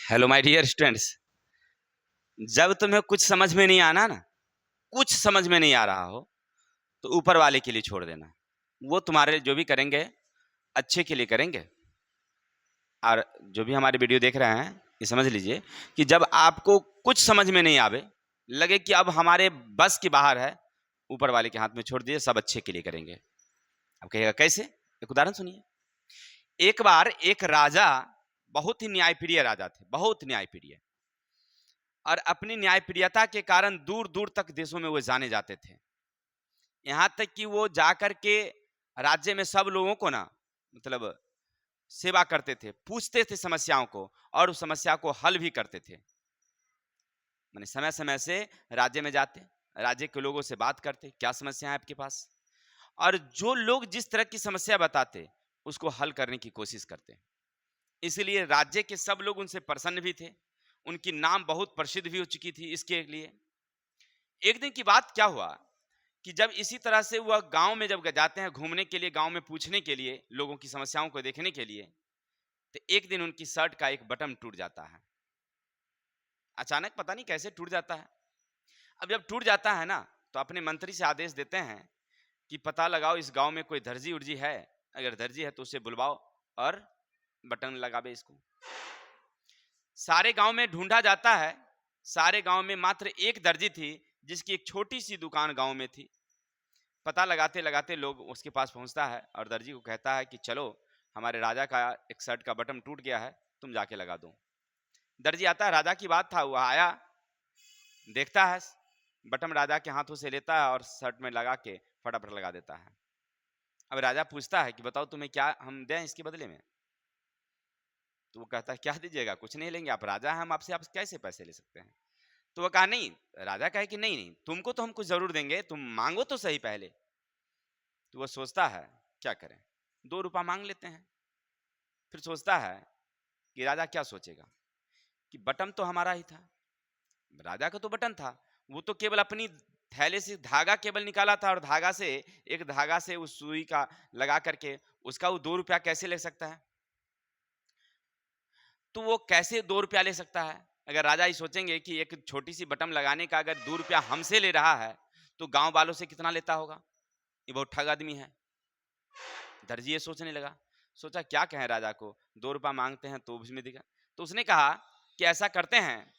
Hello my dear students. जब तुम्हें कुछ समझ में नहीं आना ना, कुछ समझ में नहीं आ रहा हो, तो ऊपर वाले के लिए छोड़ देना। वो तुम्हारे जो भी करेंगे अच्छे के लिए करेंगे। और जो भी हमारे वीडियो देख रहे हैं ये समझ लीजिए कि जब आपको कुछ समझ में नहीं आवे, लगे कि अब हमारे बस के बाहर है, ऊपर वाले के हाथ में छोड़ दिए, सब अच्छे के लिए करेंगे। अब कहिएगा कैसे? एक उदाहरण सुनिए। एक बार एक राजा, बहुत ही न्यायप्रिय राजा थे, बहुत न्यायप्रिय, और अपनी न्यायप्रियता के कारण दूर दूर तक देशों में वो जाने जाते थे। यहाँ तक कि वो जाकर के राज्य में सब लोगों को ना, मतलब सेवा करते थे, पूछते थे समस्याओं को, और उस समस्या को हल भी करते थे। मैंने समय समय से राज्य में जाते, राज्य के लोगों से बात करते, क्या समस्या है आपके पास, और जो लोग जिस तरह की समस्या बताते उसको हल करने की कोशिश करते। इसलिए राज्य के सब लोग उनसे प्रसन्न भी थे, उनकी नाम बहुत प्रसिद्ध भी हो चुकी थी इसके लिए। एक दिन की बात क्या हुआ कि जब इसी तरह से वह गांव में जब जाते हैं घूमने के लिए, गांव में पूछने के लिए, लोगों की समस्याओं को देखने के लिए, तो एक दिन उनकी शर्ट का एक बटन टूट जाता है। अचानक पता नहीं कैसे टूट जाता है। अब जब टूट जाता है ना, तो अपने मंत्री से आदेश देते हैं कि पता लगाओ इस गांव में कोई दर्जी उर्जी है, अगर दर्जी है तो उसे बुलवाओ और बटन लगावे इसको। सारे गांव में ढूंढा जाता है, सारे गांव में मात्र एक दर्जी थी जिसकी एक छोटी सी दुकान गांव में थी। पता लगाते लगाते लोग उसके पास पहुंचता है और दर्जी को कहता है कि चलो, हमारे राजा का एक शर्ट का बटन टूट गया है, तुम जाके लगा दो। दर्जी आता है, राजा की बात था, वह आया, देखता है बटन, राजा के हाथों से लेता है और शर्ट में लगा के फटाफट लगा देता है। अब राजा पूछता है कि बताओ तुम्हें क्या हम दें इसके बदले में? तो वो कहता है क्या दीजिएगा, कुछ नहीं लेंगे, आप राजा हैं, हम आपसे आप कैसे पैसे ले सकते हैं? तो वो कहा नहीं, राजा कहे कि नहीं नहीं, तुमको तो हम कुछ जरूर देंगे, तुम मांगो तो सही पहले। तो वो सोचता है क्या करें, 2 रुपया मांग लेते हैं। फिर सोचता है कि राजा क्या सोचेगा, कि बटन तो हमारा ही था, राजा का तो बटन था, वो तो केवल अपनी थैले से धागा केवल निकाला था, और धागा से, एक धागा से उस सुई का लगा करके उसका वो 2 रुपया कैसे ले सकता है? तो वो कैसे 2 रुपया ले सकता है? अगर राजा ही सोचेंगे कि एक छोटी सी बटन लगाने का अगर 2 रुपया हमसे ले रहा है, तो गांव वालों से कितना लेता होगा? ये बहुत ठग आदमी है। दर्जी ये सोचने लगा, सोचा क्या कहें राजा को, 2 रुपया मांगते हैं तो उसमें दिखा। तो उसने कहा कि ऐसा करते हैं,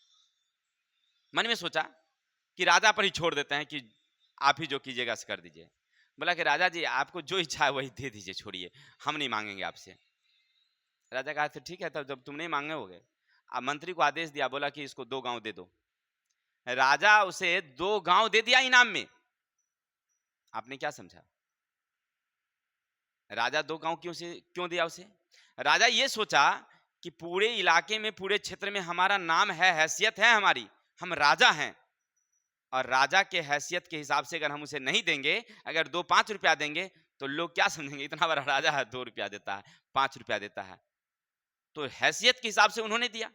मन में सोचा कि राजा पर ही छोड़ देते हैं कि आप ही जो कीजिएगा कर दीजिए। बोला कि राजा जी आपको जो इच्छा है वही दे दीजिए, छोड़िए, हम नहीं मांगेंगे आपसे। राजा कहा तो ठीक है, तब जब तुम नहीं मांगे होगे। अब मंत्री को आदेश दिया, बोला कि इसको 2 गांव दे दो। राजा उसे 2 गांव दे दिया इनाम में। आपने क्या समझा? राजा 2 गांव क्यों दिया उसे? राजा ये सोचा कि पूरे इलाके में, पूरे क्षेत्र में हमारा नाम है, हैसियत है हमारी, हम राजा हैं, और राजा के हैसियत के हिसाब से अगर हम उसे नहीं देंगे, अगर 2-5 रुपया देंगे, तो लोग क्या समझेंगे, इतना बड़ा राजा है, 2 रुपया देता है, 5 रुपया देता है। तो हैसियत के हिसाब से उन्होंने दिया।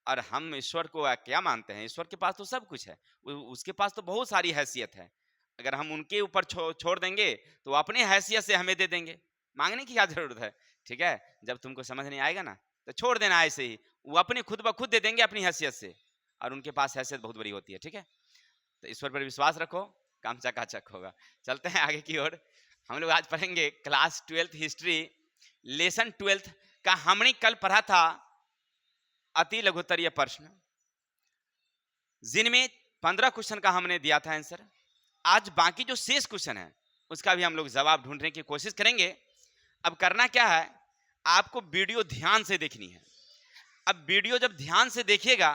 और हम ईश्वर को क्या मानते हैं, ईश्वर के पास तो सब कुछ है, उसके पास तो बहुत सारी हैसियत है। अगर हम उनके ऊपर छोड़ देंगे तो वो अपने हैसियत से हमें दे देंगे, मांगने की क्या जरूरत है? ठीक है, जब तुमको समझ नहीं आएगा ना, तो छोड़ देना ऐसे ही, वो अपने खुद ब खुद दे देंगे अपनी हैसियत से, और उनके पास हैसियत बहुत बड़ी होती है। ठीक है, तो ईश्वर पर विश्वास रखो, काम चकाचक होगा। चलते हैं आगे की ओर। हम लोग आज पढ़ेंगे class 12th history, lesson 12th का। हमने कल पढ़ा था अति लघुत्तरीय प्रश्न, जिनमें 15 क्वेश्चन का हमने दिया था आंसर। आज बाकी जो शेष क्वेश्चन है उसका भी हम लोग जवाब ढूंढने की कोशिश करेंगे। अब करना क्या है, आपको वीडियो ध्यान से देखनी है। अब वीडियो जब ध्यान से देखिएगा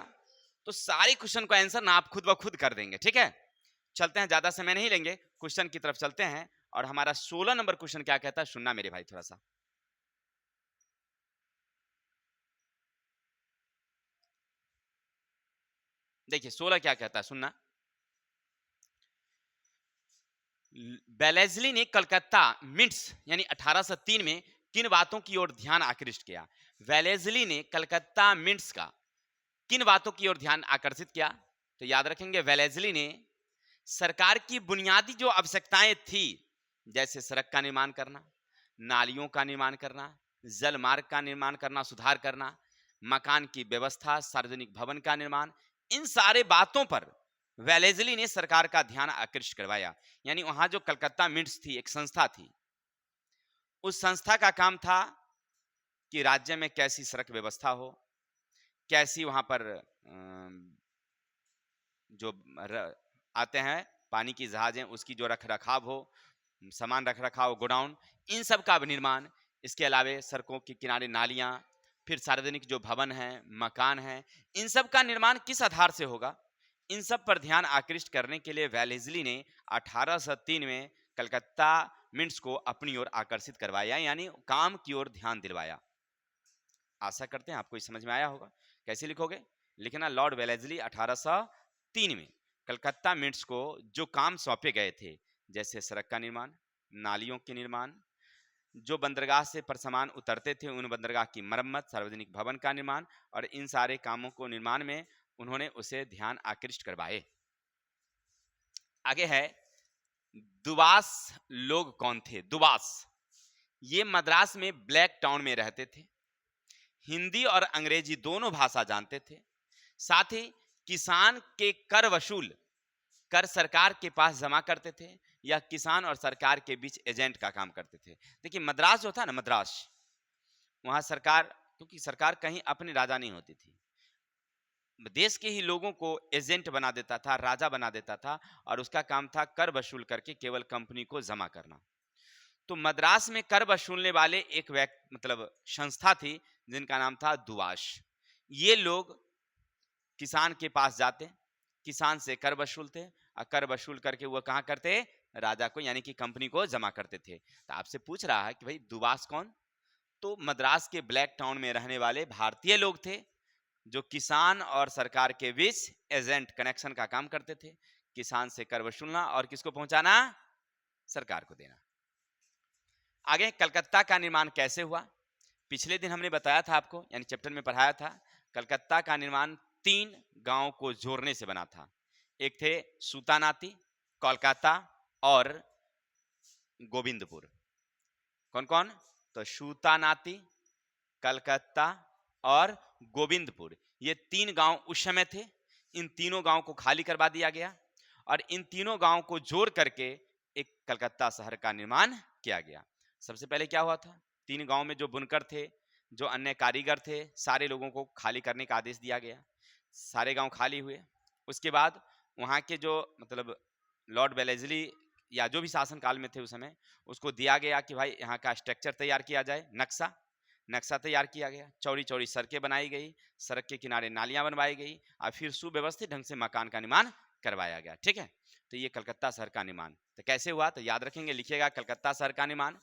तो सारे क्वेश्चन का आंसर ना आप खुद ब खुद कर देंगे। ठीक है, चलते हैं, ज्यादा समय नहीं लेंगे, क्वेश्चन की तरफ चलते हैं। और हमारा 16 नंबर क्वेश्चन क्या कहता है, सुनना मेरे भाई थोड़ा सा। देखिए 16 क्या कहता है, सुनना। बेलेजली ने कलकत्ता मिंट्स यानी 1803 में किन बातों की ओर ध्यान आकृष्ट किया? वेलेजली ने कलकत्ता मिंट्स का किन बातों की ओर ध्यान आकर्षित किया? तो याद रखेंगे, वेलेजली ने सरकार की बुनियादी जो आवश्यकताएं थी, जैसे सड़क का निर्माण करना, नालियों का निर्माण करना, जल मार्ग का निर्माण करना, सुधार करना, मकान की व्यवस्था, सार्वजनिक भवन का निर्माण, इन सारे बातों पर वेलेस्ली ने सरकार का ध्यान आकृष्ट करवाया। यानी वहां जो कलकत्ता मिंट्स थी, एक संस्था थी, उस संस्था का काम था कि राज्य में कैसी सड़क व्यवस्था हो, कैसी वहां पर जो आते हैं पानी की जहाजें, उसकी जो रख रखाव हो, सामान रख रखाव, गोडाउन, इन सब का निर्माण। इसके अलावे सड़कों के किनारे नालियां, फिर सार्वजनिक जो भवन हैं, मकान हैं, इन सब का निर्माण किस आधार से होगा, इन सब पर ध्यान आकृष्ट करने के लिए वेलेस्ली ने 1803 में कलकत्ता मिंट्स को अपनी ओर आकर्षित करवाया, यानी काम की ओर ध्यान दिलवाया। आशा करते हैं आपको समझ में आया होगा। कैसे लिखोगे, लिखना लॉर्ड वेलेस्ली 1803 में कलकत्ता मिंट्स को जो काम सौंपे गए थे, जैसे सड़क का निर्माण, नालियों के निर्माण, जो बंदरगाह से पर सामान उतरते थे उन बंदरगाह की मरम्मत, सार्वजनिक भवन का निर्माण, और इन सारे कामों को निर्माण में उन्होंने उसे ध्यान आकृष्ट करवाए। आगे है दुबास लोग कौन थे। दुबास ये मद्रास में ब्लैक टाउन में रहते थे, हिंदी और अंग्रेजी दोनों भाषा जानते थे, साथ ही किसान के कर वसूल कर सरकार के पास जमा करते थे या किसान और सरकार के बीच एजेंट का काम करते थे। देखिए मद्रास जो था ना, मद्रास, वहां सरकार, क्योंकि सरकार कहीं अपनी राजा नहीं होती थी, देश के ही लोगों को एजेंट बना देता था, राजा बना देता था, और उसका काम था कर वसूल करके केवल कंपनी को जमा करना। तो मद्रास में कर वसूलने वाले एक मतलब संस्था थी जिनका नाम था दुआश। ये लोग किसान के पास जाते, किसान से कर वसूलते, और कर वसूल करके वो कहाँ करते, राजा को यानी कि कंपनी को जमा करते थे। तो आपसे पूछ रहा है कि भाई दुबास कौन, तो मद्रास के ब्लैक टाउन में रहने वाले भारतीय लोग थे जो किसान और सरकार के बीच एजेंट कनेक्शन का काम करते थे, किसान से कर वसूलना और किसको पहुंचाना, सरकार को देना। आगे कलकत्ता का निर्माण कैसे हुआ, पिछले दिन हमने बताया था आपको, यानी चैप्टर में पढ़ाया था, कलकत्ता का निर्माण 3 गांवों को जोड़ने से बना था। एक थे सूतानाती, कोलकाता और गोविंदपुर। कौन कौन, तो सूतानाती, कलकत्ता और गोविंदपुर, ये 3 गांव उस समय थे। इन तीनों गांव को खाली करवा दिया गया और इन तीनों गांव को जोड़ करके एक कलकत्ता शहर का निर्माण किया गया। सबसे पहले क्या हुआ था, 3 गांव में जो बुनकर थे, जो अन्य कारीगर थे, सारे लोगों को खाली करने का आदेश दिया गया। सारे गांव खाली हुए। उसके बाद वहाँ के जो मतलब लॉर्ड वेलेस्ली या जो भी शासन काल में थे उस समय, उसको दिया गया कि भाई यहाँ का स्ट्रक्चर तैयार किया जाए, नक्शा तैयार किया गया, चौड़ी चौड़ी सड़कें बनाई गई, सड़क के किनारे नालियां बनवाई गई, और फिर सुव्यवस्थित ढंग से मकान का निर्माण करवाया गया। ठीक है, तो ये कलकत्ता शहर का निर्माण तो कैसे हुआ, तो याद रखेंगे, लिखिएगा कलकत्ता शहर का निर्माण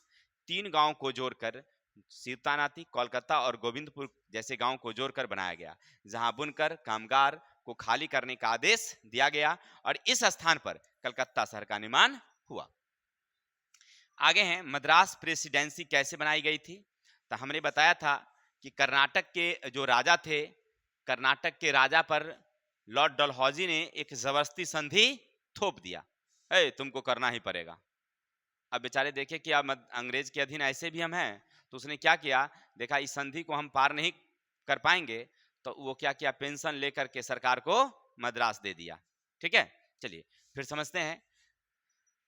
3 गांव को जोड़कर, सीतानाती, कोलकाता और गोविंदपुर जैसे गांव को जोड़कर बनाया गया, जहां बुनकर कामगार को खाली करने का आदेश दिया गया और इस स्थान पर कलकत्ता शहर का निर्माण हुआ। आगे हैं मद्रास प्रेसिडेंसी कैसे बनाई गई थी, तो हमने बताया था कि कर्नाटक के जो राजा थे, कर्नाटक के राजा पर लॉर्ड डलहौजी ने एक जबरदस्ती संधि थोप दिया, तुमको करना ही पड़ेगा। अब बेचारे देखे कि अब अंग्रेज के अधीन ऐसे भी हम हैं, तो उसने क्या किया, देखा इस संधि को हम पार नहीं कर पाएंगे, तो वो क्या किया, पेंशन लेकर के सरकार को मद्रास दे दिया। ठीक है, चलिए फिर समझते हैं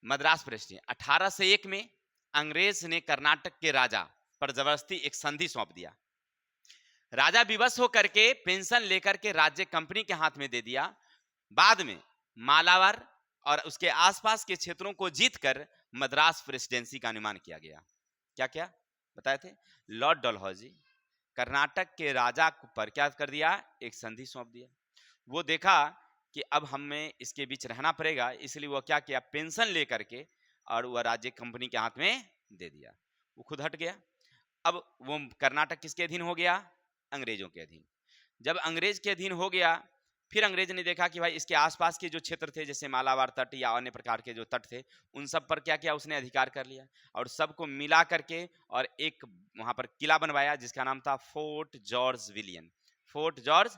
मद्रास प्रेसिडेंसी। 1801 में अंग्रेज ने कर्नाटक के राजा पर जबरदस्ती एक संधि सौंप दिया। राजा विवश होकर के पेंशन लेकर के राज्य कंपनी के हाथ में दे दिया। बाद में मालाबार और उसके आसपास के क्षेत्रों को जीतकर मद्रास प्रेसिडेंसी का निर्माण किया गया। क्या क्या बताए थे, लॉर्ड डलहौजी कर्नाटक के राजा पर क्या कर दिया, एक संधि सौंप दिया। वो देखा कि अब हमें इसके बीच रहना पड़ेगा, इसलिए वो क्या किया, पेंशन लेकर के और वह राज्य कंपनी के हाथ में दे दिया, वो खुद हट गया। अब वो कर्नाटक किसके अधीन हो गया, अंग्रेजों के अधीन। जब अंग्रेज के अधीन हो गया, फिर अंग्रेज ने देखा कि भाई इसके आसपास के जो क्षेत्र थे, जैसे मालाबार तट या अन्य प्रकार के जो तट थे, उन सब पर क्या किया, उसने अधिकार कर लिया और सबको मिला करके और एक वहां पर किला बनवाया जिसका नाम था fort George William, fort George,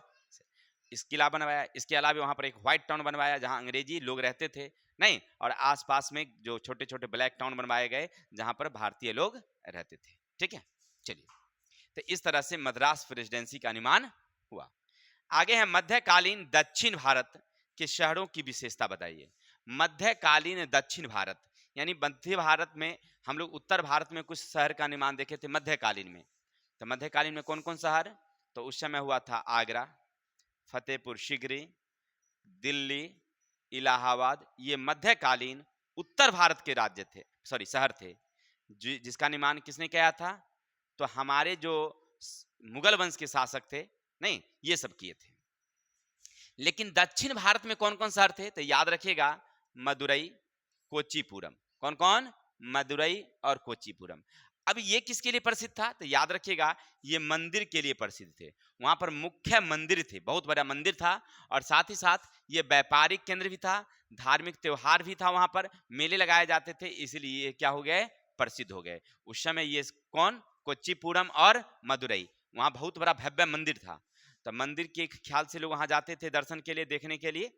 इस किला बनवाया। इसके अलावा वहां पर एक व्हाइट टाउन बनवाया जहां अंग्रेजी लोग रहते थे नहीं, और आसपास में जो छोटे छोटे ब्लैक टाउन बनवाए गए जहां पर भारतीय लोग रहते थे। ठीक है, चलिए तो इस तरह से मद्रास प्रेसिडेंसी का निर्माण हुआ। आगे है मध्यकालीन दक्षिण भारत के शहरों की विशेषता बताइए। मध्यकालीन दक्षिण भारत यानी मध्य भारत में हम लोग उत्तर भारत में कुछ शहर का निर्माण देखे थे मध्यकालीन में। तो मध्यकालीन में कौन कौन शहर? तो उस समय हुआ था आगरा, फतेहपुर सीकरी, दिल्ली, इलाहाबाद। ये मध्यकालीन उत्तर भारत के राज्य थे, सॉरी शहर थे, जिसका निर्माण किसने किया था? तो हमारे जो मुगल वंश के शासक थे, नहीं, ये सब किए थे। लेकिन दक्षिण भारत में कौन कौन शहर थे? तो याद रखिएगा, मदुरई, कोच्चिपुरम। कौन कौन? मदुरई और कोच्चिपुरम। अब ये किसके लिए प्रसिद्ध था? तो याद रखिएगा, ये मंदिर के लिए प्रसिद्ध थे। वहां पर मुख्य मंदिर थे, बहुत बड़ा मंदिर था, और साथ ही साथ ये व्यापारिक केंद्र भी था, धार्मिक त्योहार भी था, वहां पर मेले लगाए जाते थे, इसलिए ये क्या हो गए? प्रसिद्ध हो गए। उस समय ये कौन? कोच्चिपुरम और मदुरई, वहां बहुत बड़ा भव्य मंदिर था। तो मंदिर के ख्याल से लोग वहां जाते थे दर्शन के लिए, देखने के लिए,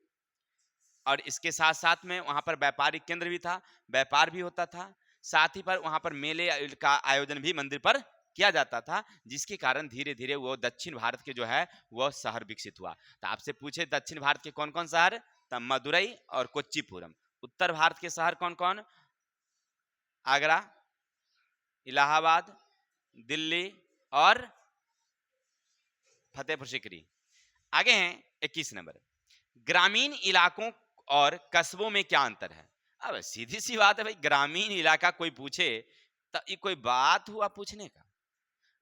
और इसके साथ साथ में वहां पर व्यापारिक केंद्र भी था, व्यापार भी होता था, साथ ही पर वहां पर मेले का आयोजन भी मंदिर पर किया जाता था, जिसके कारण धीरे धीरे वो दक्षिण भारत के जो है वो शहर विकसित हुआ। तो आपसे पूछे दक्षिण भारत के कौन कौन शहर? तो मदुरई और कोच्चिपुरम। उत्तर भारत के शहर कौन कौन? आगरा, इलाहाबाद, दिल्ली और फतेहपुर सीकरी। आगे हैं 21 नंबर, ग्रामीण इलाकों और कस्बों में क्या अंतर है? अब सीधी सी बात है भाई, ग्रामीण इलाका कोई पूछे तो ये कोई बात हुआ पूछने का?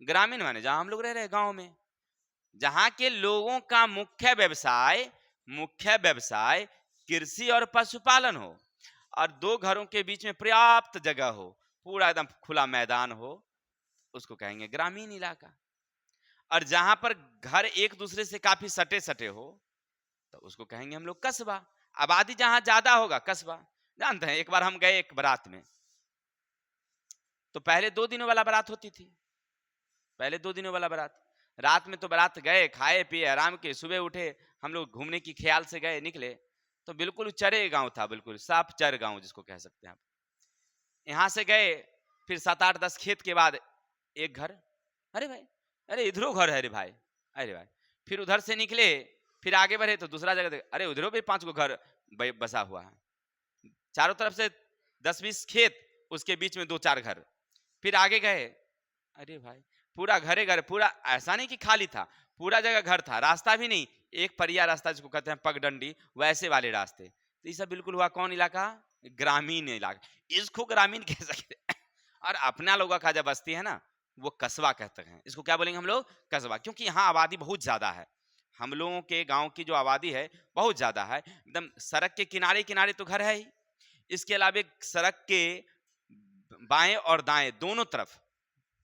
ग्रामीण माने जहां हम लोग रह रहे गांव में, जहां के लोगों का मुख्य व्यवसाय कृषि और पशुपालन हो, और दो घरों के बीच में पर्याप्त जगह हो, पूरा एकदम खुला मैदान हो, उसको कहेंगे ग्रामीण इलाका। और जहां पर घर एक दूसरे से काफी सटे सटे हो, तो उसको कहेंगे हम लोग कस्बा। आबादी जहां ज्यादा होगा कस्बा। जानते हैं, एक बार हम गए एक बारात में, तो पहले 2 दिनों वाला बारात होती थी, पहले 2 दिनों वाला बारात, रात में तो बारात गए, खाए पिए आराम के, सुबह उठे हम लोग घूमने की ख्याल से गए, निकले तो बिल्कुल चरे गांव था, बिल्कुल साफ चर गांव जिसको कह सकते हैं आप। यहाँ से गए, फिर 7-8-10 खेत के बाद एक घर, अरे भाई, अरे इधरो घर है रे भाई, अरे भाई, फिर उधर से निकले, फिर आगे बढ़े तो दूसरा जगह, अरे उधरों भी 5 गो घर बसा हुआ है, चारों तरफ से 10-20 खेत, उसके बीच में 2-4 घर। फिर आगे गए, अरे भाई पूरा घरे घर, पूरा ऐसा नहीं कि खाली था, पूरा जगह घर था, रास्ता भी नहीं, एक परिया रास्ता जिसको कहते हैं पगडंडी, वैसे वाले रास्ते। तो ये सब बिल्कुल हुआ कौन इलाका? ग्रामीण इलाका। इसको ग्रामीण कह सकते हैं। और अपना लोगों का जब बस्ती है ना, वो कस्बा कहते हैं, इसको क्या बोलेंगे हम लोग? कस्बा। क्योंकि यहाँ आबादी बहुत ज्यादा है, हम लोगों के गांव की जो आबादी है बहुत ज्यादा है, एकदम सड़क के किनारे किनारे तो घर है ही, इसके अलावा सड़क के बाएं और दाएं दोनों तरफ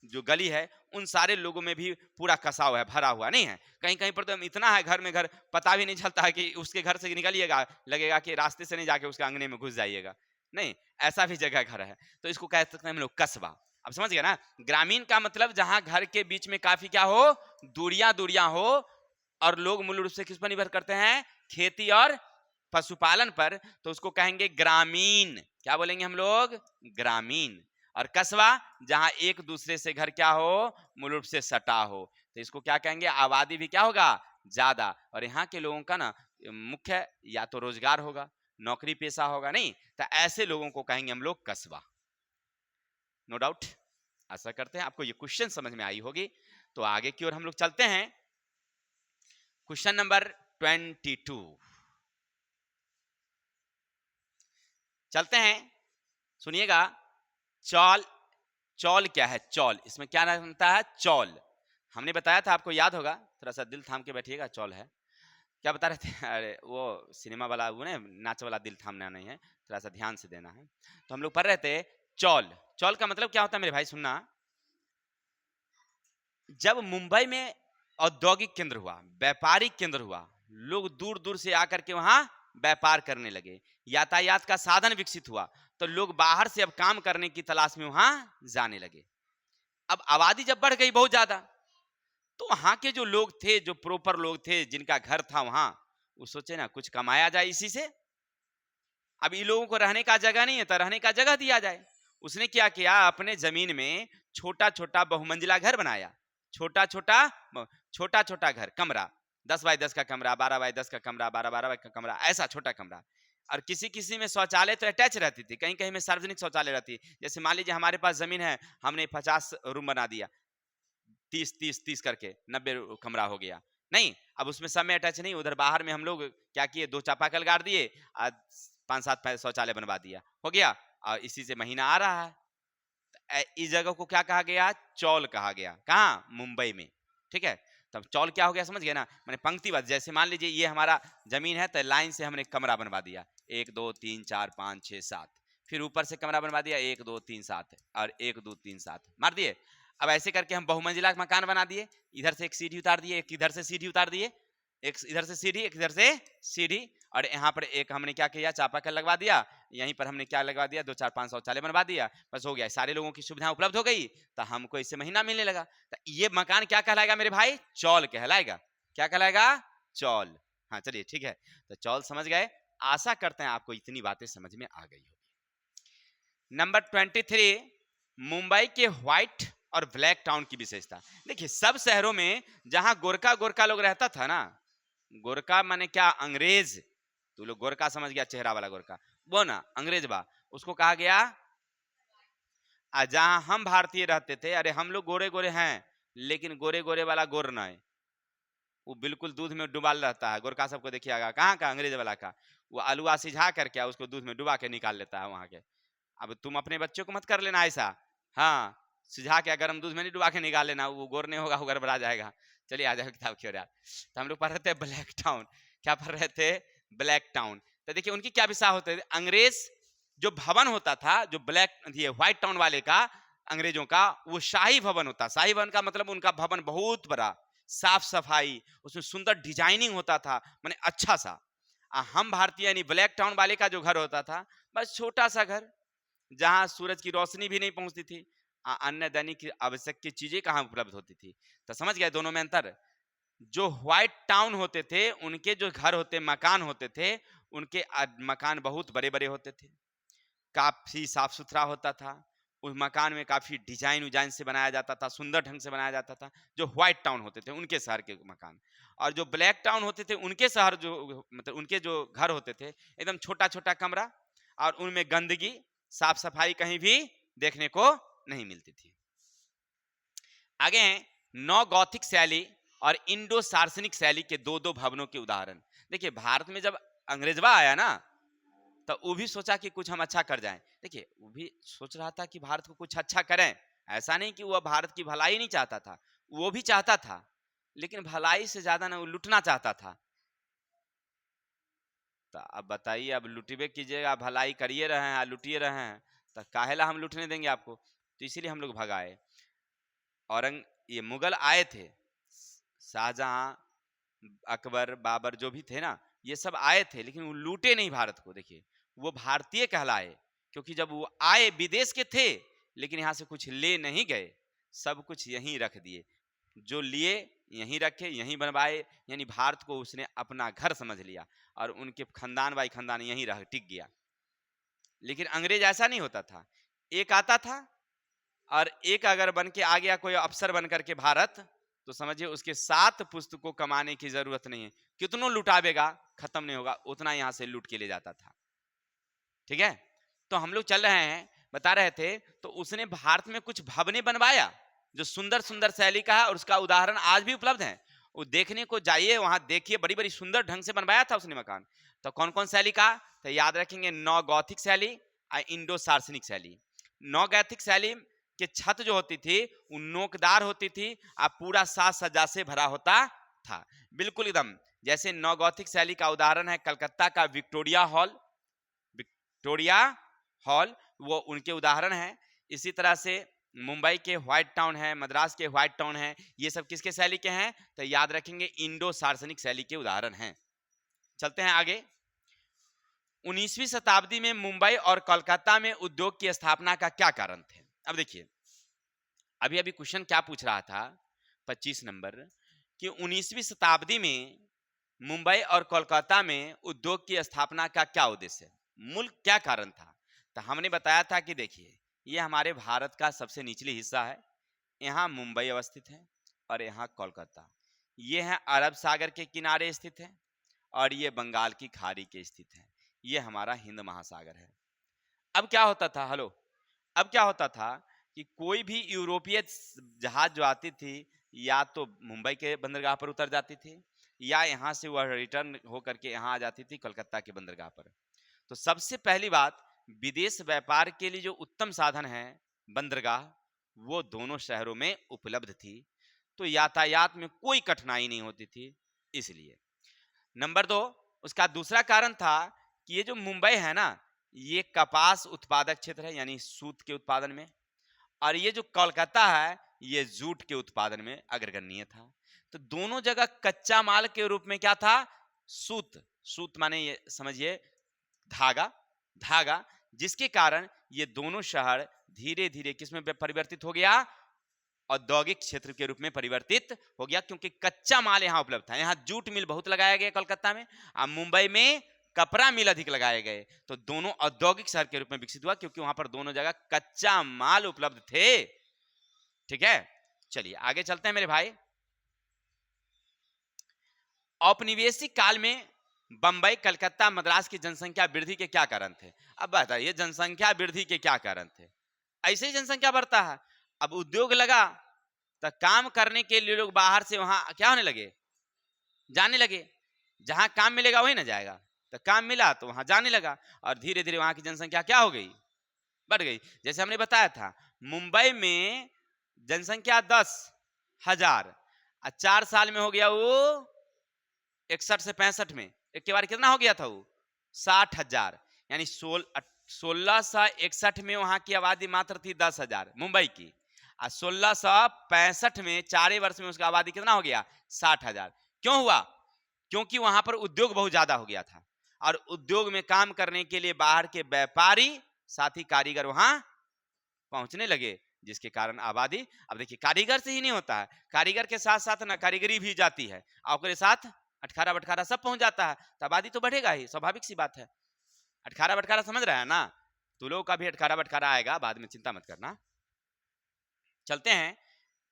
जो गली है, उन सारे लोगों में भी पूरा कसा हुआ है, भरा हुआ नहीं है। कहीं कहीं पर तो इतना है घर में घर, पता भी नहीं चलता है कि उसके घर से निकलिएगा, लगेगा कि रास्ते से नहीं जाके उसके आंगने में घुस जाइएगा, नहीं, ऐसा भी जगह घर है। तो इसको कह सकते हैं हम लोग कस्बा। अब समझ गए ना? ग्रामीण का मतलब जहां घर के बीच में काफी क्या हो, दूरियां दूरियां हो, और लोग मूल रूप से किस पर निर्भर करते हैं? खेती और पशुपालन पर, तो उसको कहेंगे ग्रामीण। क्या बोलेंगे हम लोग? ग्रामीण। और कस्बा जहां एक दूसरे से घर क्या हो, मूल रूप से सटा हो, तो इसको क्या कहेंगे? आबादी भी क्या होगा? ज्यादा। और यहाँ के लोगों का ना मुख्य या तो रोजगार होगा, नौकरी पेशा होगा, नहीं तो ऐसे लोगों को कहेंगे हम लोग कस्बा। नो डाउट, आशा करते हैं आपको ये क्वेश्चन समझ में आई होगी। तो आगे की ओर हम लोग चलते हैं, क्वेश्चन नंबर 22 चलते हैं, सुनिएगा। चौल, चौल क्या है? चौल, इसमें क्या बनता है? चौल। हमने बताया था, आपको याद होगा, थोड़ा सा दिल थाम के बैठिएगा। चौल है क्या बता रहे थे? अरे वो सिनेमा वाला, वो ना नाच वाला दिल थामना नहीं है, थोड़ा सा ध्यान से देना है। तो हम लोग पढ़ रहे थे चौल। चौल का मतलब क्या होता है मेरे भाई? सुनना, जब मुंबई में औद्योगिक केंद्र हुआ, व्यापारिक केंद्र हुआ, लोग दूर दूर से आकर के वहां व्यापार करने लगे, यातायात का साधन विकसित हुआ, तो लोग बाहर से अब काम करने की तलाश में वहां जाने लगे। अब आबादी जब बढ़ गई बहुत ज्यादा, तो वहां के जो लोग थे, जो प्रॉपर लोग थे, जिनका घर था वहां, वो सोचे ना कुछ कमाया जाए इसी से। अब इन लोगों को रहने का जगह नहीं है, तो रहने का जगह दिया जाए। उसने क्या किया? अपने जमीन में छोटा छोटा बहुमंजिला घर बनाया, छोटा छोटा छोटा छोटा घर, कमरा, 10 बाय 10 का कमरा, 12 बाय 10 का कमरा, 12 बाय का कमरा, ऐसा छोटा कमरा। और किसी किसी में शौचालय तो अटैच रहती थी, कहीं कहीं में सार्वजनिक शौचालय रहती। जैसे मान लीजिए हमारे पास जमीन है, हमने 50 रूम बना दिया, 30 करके 90 कमरा हो गया। नहीं, अब उसमें सब में अटैच नहीं, उधर बाहर में हम लोग क्या किए, 2 चापाकल गाड़ दिए और 5-7 शौचालय बनवा दिया, हो गया। और इसी से महीना आ रहा है। इस जगह को क्या कहा गया, चौल कहा गया। कहाँ, मुंबई में। ठीक है, तब चौल क्या हो गया, समझ गए ना, मैंने पंक्तिबद्ध। जैसे मान लीजिए ये हमारा जमीन है, तो लाइन से हमने कमरा बनवा दिया, 1 2 3 4 5 6 7, फिर ऊपर से कमरा बनवा दिया 1 2 3 7 और 1 2 3 7 मार दिए। अब ऐसे करके हम बहुमंजिला मकान बना दिए, इधर से एक सीढ़ी उतार दिए, एक इधर से सीढ़ी उतार दिए, एक इधर से सीढ़ी, एक इधर से सीढ़ी, और यहाँ पर एक हमने क्या किया, चापाकल लगवा दिया, यहीं पर हमने क्या लगवा दिया, 2 4 5 शौचालय बनवा दिया, बस हो गया। सारे लोगों की सुविधा उपलब्ध हो गई, तो हमको इससे महीना मिलने लगा। तो ये मकान क्या कहलाएगा मेरे भाई, चौल कहलाएगा। क्या कहलाएगा, चौल। हाँ चलिए ठीक है, तो चौल समझ गए। आशा करते हैं आपको इतनी बातें समझ में आ गई होगी। नंबर 23, मुंबई के व्हाइट और ब्लैक टाउन की विशेषता। देखिए सब शहरों में जहां गोरखा गोरखा लोग रहता था ना, गोरखा माने क्या, अंग्रेज, तू लोग गोरखा समझ गया, चेहरा वाला गोरखा, वो ना अंग्रेज बा, उसको कहा गया। जहां हम भारतीय रहते थे, अरे हम लोग गोरे गोरे हैं, लेकिन गोरे गोरे वाला गोर ना है, वो बिल्कुल दूध में डुबाल रहता है। गोरखा सबको देखिएगा, कहाँ का, अंग्रेज वाला का, वो आलूआ सिझा करके उसको दूध में डुबा के निकाल लेता है वहां के। अब तुम अपने बच्चों को मत कर लेना ऐसा, हाँ, सिझा के गर्म दूध में नहीं डुबा के निकाल लेना, वो गोर नहीं होगा, वो गड़बड़ा जाएगा। चलिए आ जाओ किताब की ओर यार। तो हम लोग पढ़ रहे थे ब्लैक टाउन, क्या पढ़ रहे थे, ब्लैक टाउन। तो देखिए उनकी क्या विशेषता होते थे, अंग्रेज जो भवन होता था, जो ब्लैक ये व्हाइट टाउन वाले का, अंग्रेजों का, वो शाही भवन होता। शाही भवन का मतलब उनका भवन बहुत बड़ा, साफ सफाई, उसमें सुंदर डिजाइनिंग होता था, माने अच्छा सा। हम भारतीय यानी ब्लैक टाउन वाले का जो घर होता था, बस छोटा सा घर, जहां सूरज की रोशनी भी नहीं पहुंचती थी, अन्य दैनिक आवश्यक की चीजें कहां उपलब्ध होती थी। तो समझ गए दोनों में अंतर। जो व्हाइट टाउन होते थे, उनके जो घर होते, मकान होते थे, उनके मकान बहुत बड़े बड़े होते थे, काफी साफ सुथरा होता था, उस मकान में काफी डिजाइन उजाइन से बनाया जाता था, सुंदर ढंग से बनाया जाता था, जो व्हाइट टाउन होते थे उनके शहर के मकान। और जो ब्लैक टाउन होते थे, उनके शहर जो मतलब उनके जो घर होते थे, एकदम छोटा छोटा कमरा, और उनमें गंदगी, साफ सफाई कहीं भी देखने को नहीं मिलती थी। आगे हैं नौ गौथिक शैली और इंडो सार्वजनिक शैली के दो दो भवनों के उदाहरण। देखिए भारत में जब अंग्रेजवा आया ना, तो वो भी सोचा कि कुछ हम अच्छा कर जाएं। देखिए वो भी सोच रहा था कि भारत को कुछ अच्छा करें, ऐसा नहीं कि वो भारत की भलाई नहीं चाहता था, वो भी चाहता था, लेकिन भलाई से ज्यादा ना वो लूटना चाहता था। तो अब बताइए, अब लुटबे कीजिएगा, भलाई करिए रहे हैं, लुटिए रहे हैं, तो काहेला हम लूटने देंगे आपको। तो इसीलिए हम लोग भगाए। औरंग ये मुगल आए थे, शाहजहां, अकबर, बाबर जो भी थे ना, ये सब आए थे, लेकिन वो लूटे नहीं भारत को। देखिए वो भारतीय कहलाए, क्योंकि जब वो आए विदेश के थे, लेकिन यहाँ से कुछ ले नहीं गए, सब कुछ यहीं रख दिए, जो लिए यहीं रखे, यहीं बनवाए, यानी भारत को उसने अपना घर समझ लिया, और उनके खानदान बाई खानदान यहीं रह टिक गया। लेकिन अंग्रेज ऐसा नहीं होता था, एक आता था, और एक अगर बन के आ गया कोई अफसर बन करके भारत, तो समझिए उसके 7 पुस्त को कमाने की जरूरत नहीं है, कितनों लुटावेगा खत्म नहीं होगा, उतना यहां से लूट के ले जाता था। ठीक है, तो हम लोग चल रहे हैं, बता रहे थे, तो उसने भारत में कुछ भवनें बनवाया जो सुंदर सुंदर शैली का है, और उसका उदाहरण आज भी उपलब्ध है। वो देखने को जाइए, वहां देखिए, बड़ी बड़ी सुंदर ढंग से बनवाया था उसने मकान। तो कौन कौन शैली का, तो याद रखेंगे, नौ गौथिक शैली और इंडो सार्वजनिक शैली। नौ गौथिक शैली के छत जो होती थी वो नोकदार होती थी, और पूरा साज सज्जा से भरा होता था, बिल्कुल एकदम जैसे नौ गौथिक शैली का उदाहरण है कलकत्ता का विक्टोरिया हॉल, विक्टोरिया हॉल वो उनके उदाहरण है। इसी तरह से मुंबई के व्हाइट टाउन है, मद्रास के व्हाइट टाउन है, ये सब किसके शैली के हैं, तो याद रखेंगे इंडो सार्वजनिक शैली के उदाहरण हैं। चलते हैं आगे। 19वीं शताब्दी में मुंबई और कोलकाता में उद्योग की स्थापना का क्या कारण थे। अब देखिए अभी अभी क्वेश्चन क्या पूछ रहा था 25 नंबर, कि 19वीं शताब्दी में मुंबई और कोलकाता में उद्योग की स्थापना का क्या उद्देश्य है, मूल क्या कारण था। तो हमने बताया था कि देखिए ये हमारे भारत का सबसे निचली हिस्सा है, यहाँ मुंबई अवस्थित है, और यहाँ कोलकाता। ये है अरब सागर के किनारे स्थित है और ये बंगाल की खाड़ी के स्थित है। ये हमारा हिंद महासागर है। अब क्या होता था, हेलो, अब क्या होता था कि कोई भी यूरोपीय जहाज जो आती थी या तो मुंबई के बंदरगाह पर उतर जाती थी या यहाँ से वह रिटर्न होकर के यहाँ आ जाती थी कोलकाता के बंदरगाह पर। तो सबसे पहली बात, विदेश व्यापार के लिए जो उत्तम साधन है बंदरगाह, वो दोनों शहरों में उपलब्ध थी, तो यातायात में कोई कठिनाई नहीं होती थी। इसलिए नंबर 2, उसका दूसरा कारण था कि ये जो मुंबई है ना, ये कपास उत्पादक क्षेत्र है, यानी सूत के उत्पादन में, और ये जो कोलकाता है ये जूट के उत्पादन में अग्रगण्य था। तो दोनों जगह कच्चा माल के रूप में क्या था, सूत। सूत माने ये समझिए धागा, धागा, जिसके कारण ये दोनों शहर धीरे धीरे किसमें परिवर्तित हो गया, औद्योगिक क्षेत्र के रूप में परिवर्तित हो गया, क्योंकि कच्चा माल यहाँ उपलब्ध था। यहाँ जूट मिल बहुत लगाया गया कोलकाता में, और मुंबई में कपड़ा मिल अधिक लगाए गए। तो दोनों औद्योगिक शहर के रूप में विकसित हुआ, क्योंकि वहां पर दोनों जगह कच्चा माल उपलब्ध थे। ठीक है, चलिए आगे चलते हैं मेरे भाई। औपनिवेशिक काल में बंबई, कलकत्ता, मद्रास की जनसंख्या वृद्धि के क्या कारण थे? अब बताइए, जनसंख्या वृद्धि के क्या कारण थे? ऐसे ही जनसंख्या बढ़ता है। अब उद्योग लगा तो काम करने के लिए लोग बाहर से वहां क्या होने लगे, जाने लगे। जहां काम मिलेगा वही ना जाएगा, तो काम मिला तो वहां जाने लगा, और धीरे धीरे वहां की जनसंख्या क्या हो गई, बढ़ गई। जैसे हमने बताया था, मुंबई में जनसंख्या 10,000, 4 साल में हो गया वो 61 से 65 में एक के बार कितना हो गया था वो 60,000, यानी 1661 में वहां की आबादी मात्र थी 10,000 मुंबई की, और 1665 में 4 वर्ष में उसका आबादी कितना हो गया, 60,000। क्यों हुआ? क्योंकि वहां पर उद्योग बहुत ज्यादा हो गया था, और उद्योग में काम करने के लिए बाहर के व्यापारी साथ ही कारीगर वहां पहुंचने लगे, जिसके कारण आबादी, अब देखिए कारीगर से ही नहीं होता है, कारीगर के साथ साथ ना कारीगरी भी जाती है, और साथ अटखारा बटखारा सब पहुंच जाता है, तो आबादी तो बढ़ेगा ही, स्वाभाविक सी बात है। अटखारा बटखारा समझ रहा है ना, तो लोगों का भी अटखारा बटखारा आएगा बाद में, चिंता मत करना। चलते हैं,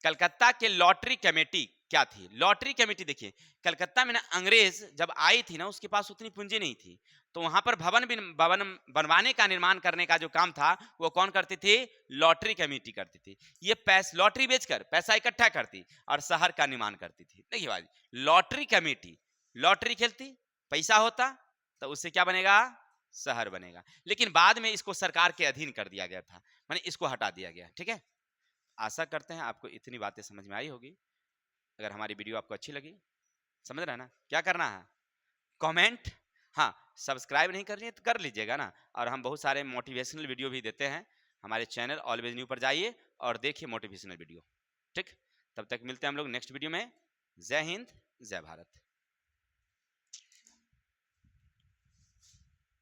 कलकत्ता के लॉटरी कमेटी क्या थी? लॉटरी कमेटी देखिए, कलकत्ता में ना अंग्रेज जब आई थी ना, उसके पास उतनी पूंजी नहीं थी, तो वहां पर भवन बनवाने का, निर्माण करने का जो काम था वो कौन करती थी? लॉटरी कमेटी करती थी। ये लॉटरी बेचकर पैसा इकट्ठा करती और शहर का निर्माण करती थी। देखिए भाई, लॉटरी कमेटी लॉटरी खेलती, पैसा होता तो उससे क्या बनेगा, शहर बनेगा। लेकिन बाद में इसको सरकार के अधीन कर दिया गया था, माने इसको हटा दिया गया। ठीक है, आशा करते हैं आपको इतनी बातें समझ में आई होगी। अगर हमारी वीडियो आपको अच्छी लगी, समझ रहे हैं ना, क्या करना है, कमेंट, हाँ सब्सक्राइब नहीं करनी है तो कर लीजिएगा ना। और हम बहुत सारे मोटिवेशनल वीडियो भी देते हैं, हमारे चैनल ऑलवेज न्यू पर जाइए और देखिए मोटिवेशनल वीडियो। ठीक, तब तक मिलते हैं हम लोग नेक्स्ट वीडियो में। जय हिंद, जय भारत।